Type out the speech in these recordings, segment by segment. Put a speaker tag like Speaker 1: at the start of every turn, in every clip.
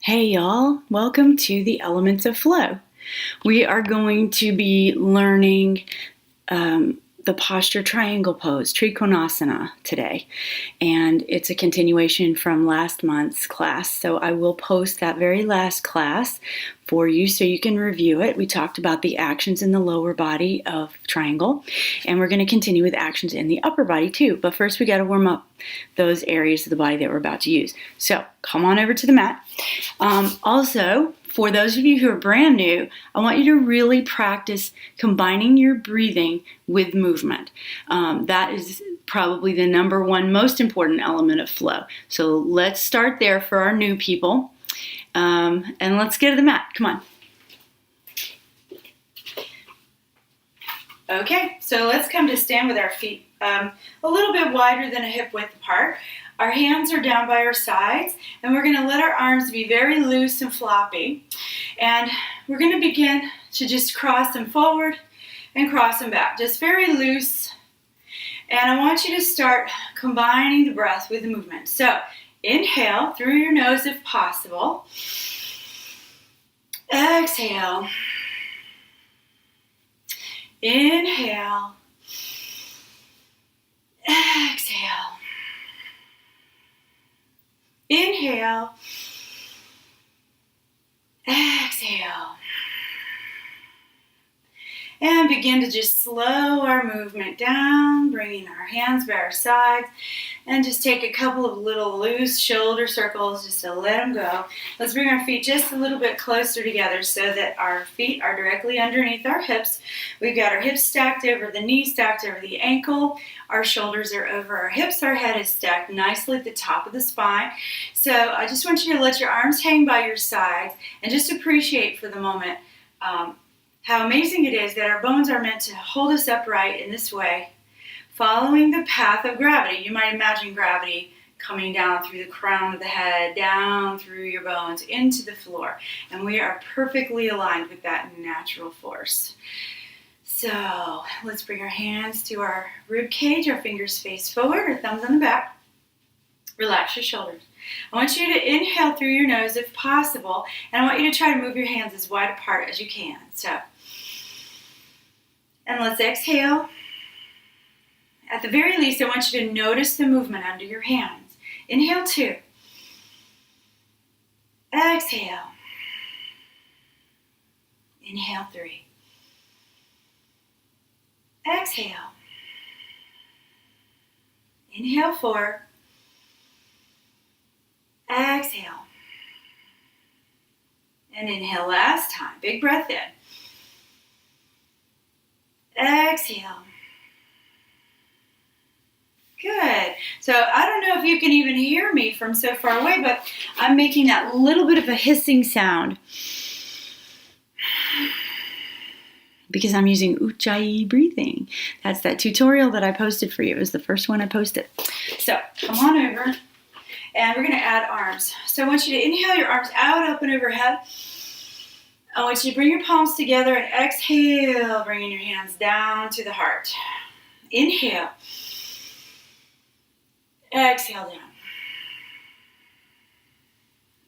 Speaker 1: Hey y'all, welcome to the Elements of Flow. We are going to be learning the posture triangle pose, Trikonasana, today. And it's a continuation from last month's class. So I will post that very last class for you so you can review it. We talked about the actions in the lower body of triangle, and we're going to continue with actions in the upper body too. But first we got to warm up those areas of the body that we're about to use. So come on over to the mat. Also, for those of you who are brand new, I want you to really practice combining your breathing with movement. That is probably the number one most important element of flow. So let's start there for our new people. And let's go to the mat. Come on. Okay, so let's come to stand with our feet a little bit wider than a hip width apart. Our hands are down by our sides, and we're going to let our arms be very loose and floppy. And we're going to begin to just cross them forward and cross them back, just very loose. And I want you to start combining the breath with the movement. So inhale through your nose if possible. Exhale. Inhale. Exhale. Inhale. Exhale. And begin to just slow our movement down, bringing our hands by our sides, and just take a couple of little loose shoulder circles just to let them go. Let's bring our feet just a little bit closer together so that our feet are directly underneath our hips. We've got our hips stacked over the knee, stacked over the ankle. Our shoulders are over our hips. Our head is stacked nicely at the top of the spine. So I just want you to let your arms hang by your sides and just appreciate for the moment how amazing it is that our bones are meant to hold us upright in this way, following the path of gravity. You might imagine gravity coming down through the crown of the head, down through your bones, into the floor. And we are perfectly aligned with that natural force. So let's bring our hands to our rib cage, our fingers face forward, our thumbs on the back. Relax your shoulders. I want you to inhale through your nose if possible, and I want you to try to move your hands as wide apart as you can. So, and let's exhale. At the very least, I want you to notice the movement under your hands. Inhale 2. Exhale. Inhale 3. Exhale. Inhale 4. Exhale. And inhale last time. Big breath in. Exhale. Good. So I don't know if you can even hear me from so far away, but I'm making that little bit of a hissing sound because I'm using Ujjayi breathing. That's that tutorial that I posted for you. It was the first one I posted. So come on over. And we're going to add arms. So I want you to inhale your arms out, up and overhead. I want you to bring your palms together and exhale, bringing your hands down to the heart. Inhale. Exhale down.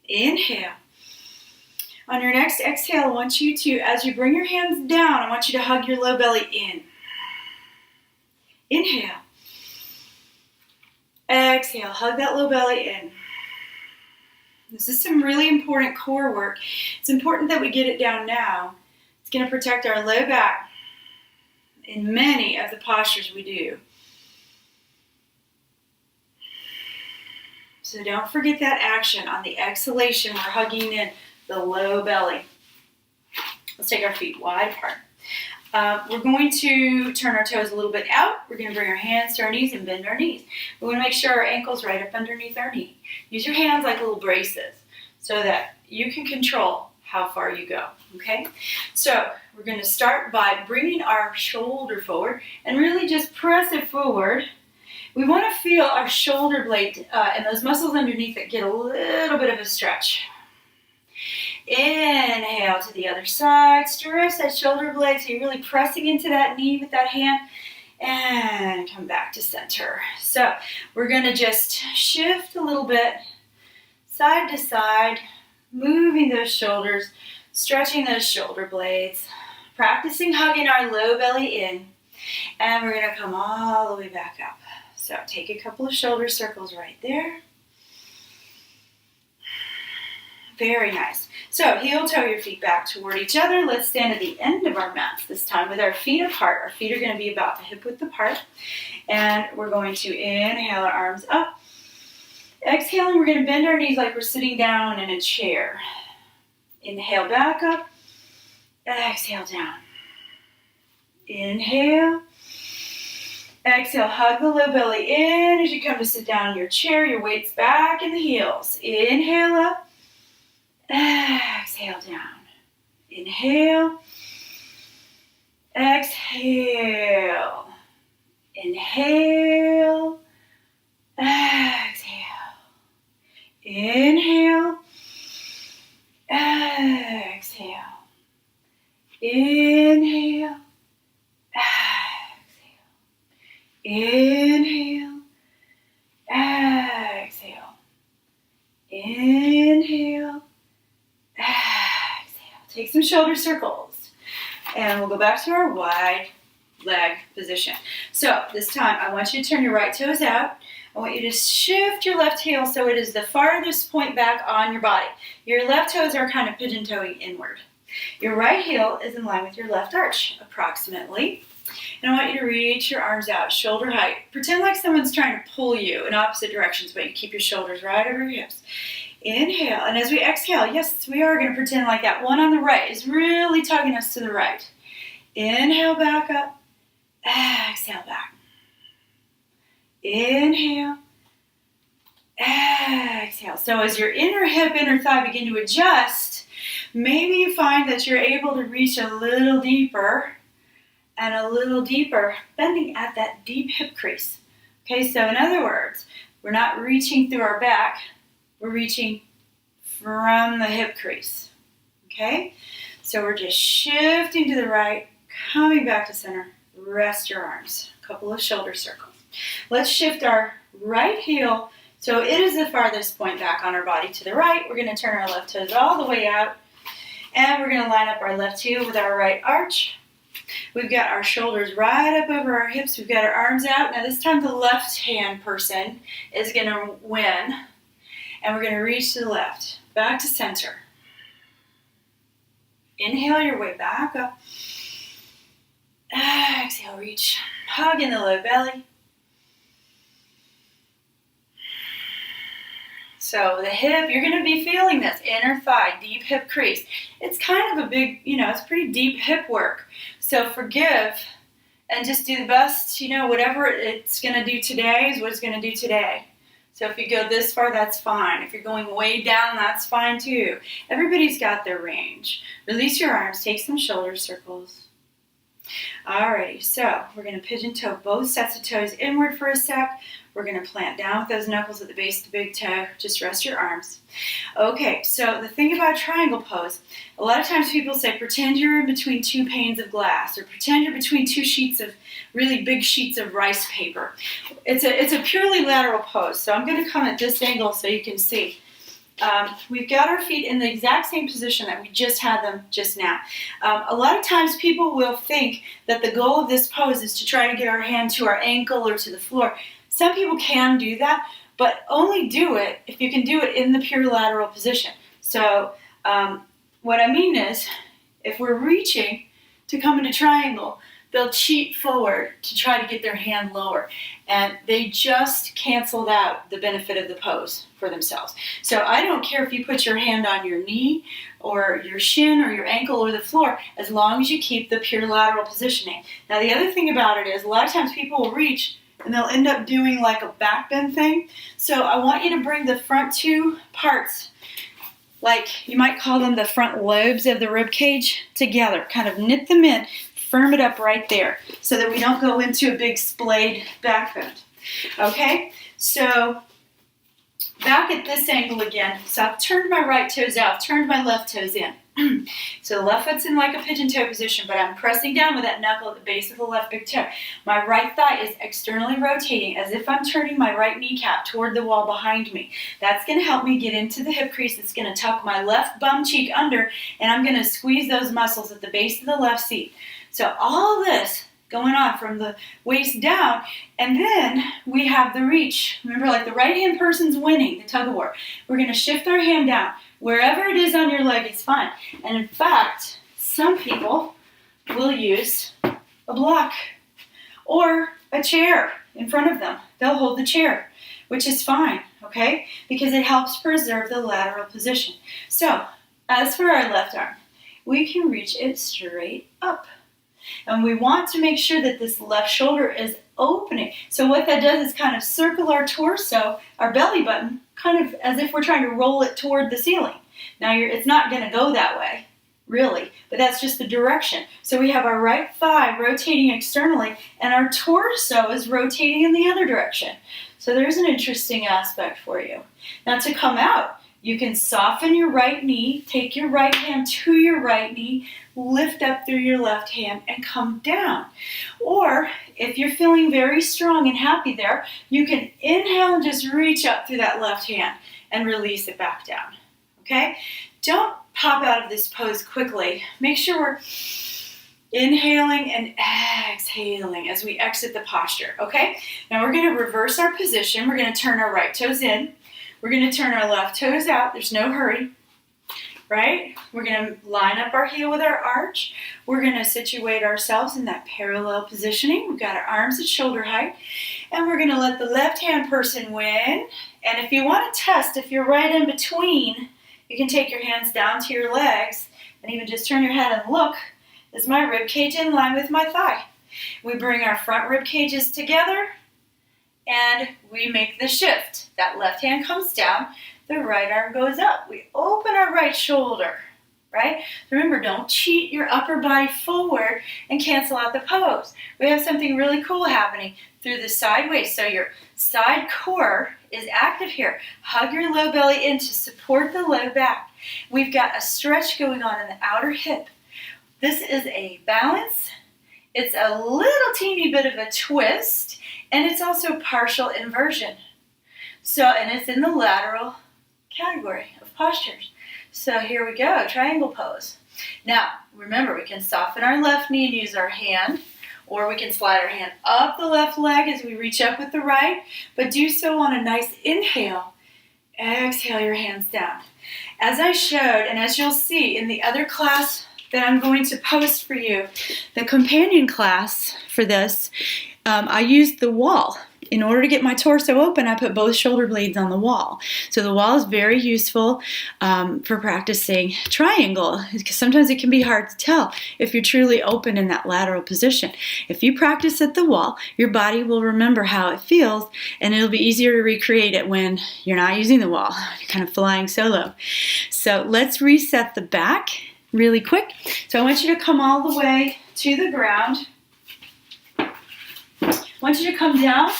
Speaker 1: Inhale. On your next exhale, I want you to, as you bring your hands down, I want you to hug your low belly in. Inhale. Exhale, hug that low belly in. This is some really important core work. It's important that we get it down now. It's going to protect our low back in many of the postures we do. So don't forget that action. On the exhalation, we're hugging in the low belly. Let's take our feet wide apart. We're going to turn our toes a little bit out. We're going to bring our hands to our knees and bend our knees. We want to make sure our ankle's right up underneath our knee. Use your hands like little braces so that you can control how far you go, okay? So we're going to start by bringing our shoulder forward and really just press it forward. We want to feel our shoulder blade and those muscles underneath it get a little bit of a stretch. Inhale to the other side. Stretch that shoulder blade so you're really pressing into that knee with that hand. And come back to center. So we're going to just shift a little bit side to side, moving those shoulders, stretching those shoulder blades, practicing hugging our low belly in, and we're going to come all the way back up. So take a couple of shoulder circles right there. Very nice. So heel toe your feet back toward each other. Let's stand at the end of our mats this time with our feet apart. Our feet are going to be about hip width apart. And we're going to inhale our arms up. Exhale, and we're going to bend our knees like we're sitting down in a chair. Inhale back up. Exhale down. Inhale. Exhale, hug the low belly in as you come to sit down in your chair. Your weight's back in the heels. Inhale up. Exhale down. Inhale. Exhale. Inhale. Exhale. Inhale. Exhale. Inhale. Exhale. Inhale. Exhale. Inhale. Exhale. Take some shoulder circles. And we'll go back to our wide leg position. So this time I want you to turn your right toes out. I want you to shift your left heel so it is the farthest point back on your body. Your left toes are kind of pigeon-toeing inward. Your right heel is in line with your left arch, approximately. And I want you to reach your arms out, shoulder height. Pretend like someone's trying to pull you in opposite directions, but you keep your shoulders right over your hips. Inhale, and as we exhale, yes, we are going to pretend like that one on the right is really tugging us to the right. Inhale back up, exhale back. Inhale, exhale. So as your inner hip, inner thigh begin to adjust, maybe you find that you're able to reach a little deeper and a little deeper, bending at that deep hip crease. Okay, so in other words, we're not reaching through our back, we're reaching from the hip crease. Okay, so we're just shifting to the right, coming back to center, rest your arms. A couple of shoulder circles. Let's shift our right heel so it is the farthest point back on our body to the right. We're going to turn our left toes all the way out, and we're going to line up our left heel with our right arch. We've got our shoulders right up over our hips. We've got our arms out. Now this time the left hand person is going to win, and we're going to reach to the left, back to center. Inhale your way back up. Exhale, reach. Hug in the low belly. So the hip, you're going to be feeling this inner thigh, deep hip crease. It's kind of a big, it's pretty deep hip work. So forgive and just do the best, whatever it's going to do today is what it's going to do today. So if you go this far, that's fine. If you're going way down, that's fine too. Everybody's got their range. Release your arms, take some shoulder circles. Alrighty, so we're going to pigeon toe both sets of toes inward for a sec. We're going to plant down with those knuckles at the base of the big toe. Just rest your arms. Okay, so the thing about triangle pose, a lot of times people say pretend you're in between two panes of glass, or pretend you're between two sheets of really big sheets of rice paper. It's a purely lateral pose, so I'm going to come at this angle so you can see. We've got our feet in the exact same position that we just had them just now. A lot of times people will think that the goal of this pose is to try to get our hand to our ankle or to the floor. Some people can do that, but only do it if you can do it in the pure lateral position. So what I mean is, if we're reaching to come into triangle, they'll cheat forward to try to get their hand lower. And they just canceled out the benefit of the pose for themselves. So I don't care if you put your hand on your knee or your shin or your ankle or the floor, as long as you keep the pure lateral positioning. Now the other thing about it is, a lot of times people will reach and they'll end up doing like a back bend thing. So I want you to bring the front two parts, like you might call them the front lobes of the rib cage, together. Kind of knit them in, firm it up right there so that we don't go into a big splayed back bend. Okay, so back at this angle again. So I've turned my right toes out, turned my left toes in. So the left foot's in like a pigeon toe position, but I'm pressing down with that knuckle at the base of the left big toe. My right thigh is externally rotating as if I'm turning my right kneecap toward the wall behind me. That's going to help me get into the hip crease. It's going to tuck my left bum cheek under, and I'm going to squeeze those muscles at the base of the left seat. So all this going on from the waist down, and then we have the reach. Remember, like the right hand person's winning the tug of war. We're going to shift our hand down. Wherever it is on your leg is fine. And in fact, some people will use a block or a chair in front of them. They'll hold the chair, which is fine, okay? Because it helps preserve the lateral position. So, as for our left arm, we can reach it straight up. And we want to make sure that this left shoulder is opening. So what that does is kind of circle our torso, our belly button, kind of as if we're trying to roll it toward the ceiling. Now it's not going to go that way, really, but that's just the direction. So we have our right thigh rotating externally, and our torso is rotating in the other direction. So there's an interesting aspect for you. Now to come out, you can soften your right knee, take your right hand to your right knee, lift up through your left hand and come down. Or if you're feeling very strong and happy there, you can inhale and just reach up through that left hand and release it back down. Okay? Don't pop out of this pose quickly. Make sure we're inhaling and exhaling as we exit the posture. Okay? Now we're going to reverse our position. We're going to turn our right toes in. We're going to turn our left toes out. There's no hurry. Right? We're going to line up our heel with our arch. We're going to situate ourselves in that parallel positioning. We've got our arms at shoulder height. And we're going to let the left-hand person win. And if you want to test, if you're right in between, you can take your hands down to your legs and even just turn your head and look. Is my rib cage in line with my thigh? We bring our front rib cages together and we make the shift. That left hand comes down. The right arm goes up. We open our right shoulder, right? Remember, don't cheat your upper body forward and cancel out the pose. We have something really cool happening through the side waist. So your side core is active here. Hug your low belly in to support the low back. We've got a stretch going on in the outer hip. This is a balance. It's a little teeny bit of a twist, and it's also partial inversion. So, and it's in the lateral category of postures. So here we go, triangle pose. Now, remember, we can soften our left knee and use our hand, or we can slide our hand up the left leg as we reach up with the right, but do so on a nice inhale. Exhale your hands down. As I showed, and as you'll see in the other class that I'm going to post for you, the companion class for this, I used the wall. In order to get my torso open, I put both shoulder blades on the wall. So the wall is very useful for practicing triangle, because sometimes it can be hard to tell if you're truly open in that lateral position. If you practice at the wall, your body will remember how it feels, and it'll be easier to recreate it when you're not using the wall, you're kind of flying solo. So let's reset the back really quick. So I want you to come all the way to the ground. I want you to come down,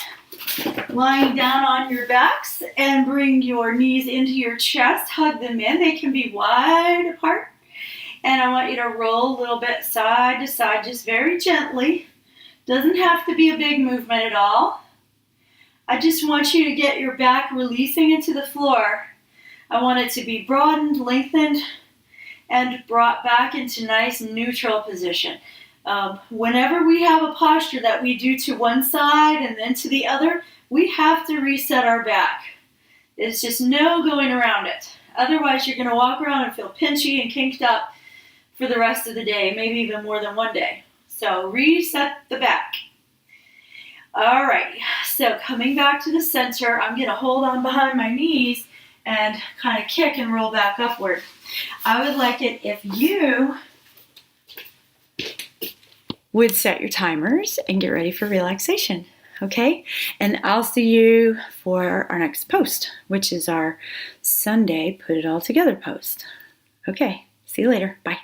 Speaker 1: lying down on your backs, and bring your knees into your chest. Hug them in. They can be wide apart. And I want you to roll a little bit side to side, just very gently. Doesn't have to be a big movement at all. I just want you to get your back releasing into the floor. I want it to be broadened, lengthened, and brought back into nice neutral position. Whenever we have a posture that we do to one side and then to the other, we have to reset our back. There's just no going around it. Otherwise, you're going to walk around and feel pinchy and kinked up for the rest of the day, maybe even more than one day. So reset the back. All right, so coming back to the center, I'm going to hold on behind my knees and kind of kick and roll back upward. I would like it if you would set your timers and get ready for relaxation, okay? And I'll see you for our next post, which is our Sunday Put It All Together post. Okay, see you later. Bye.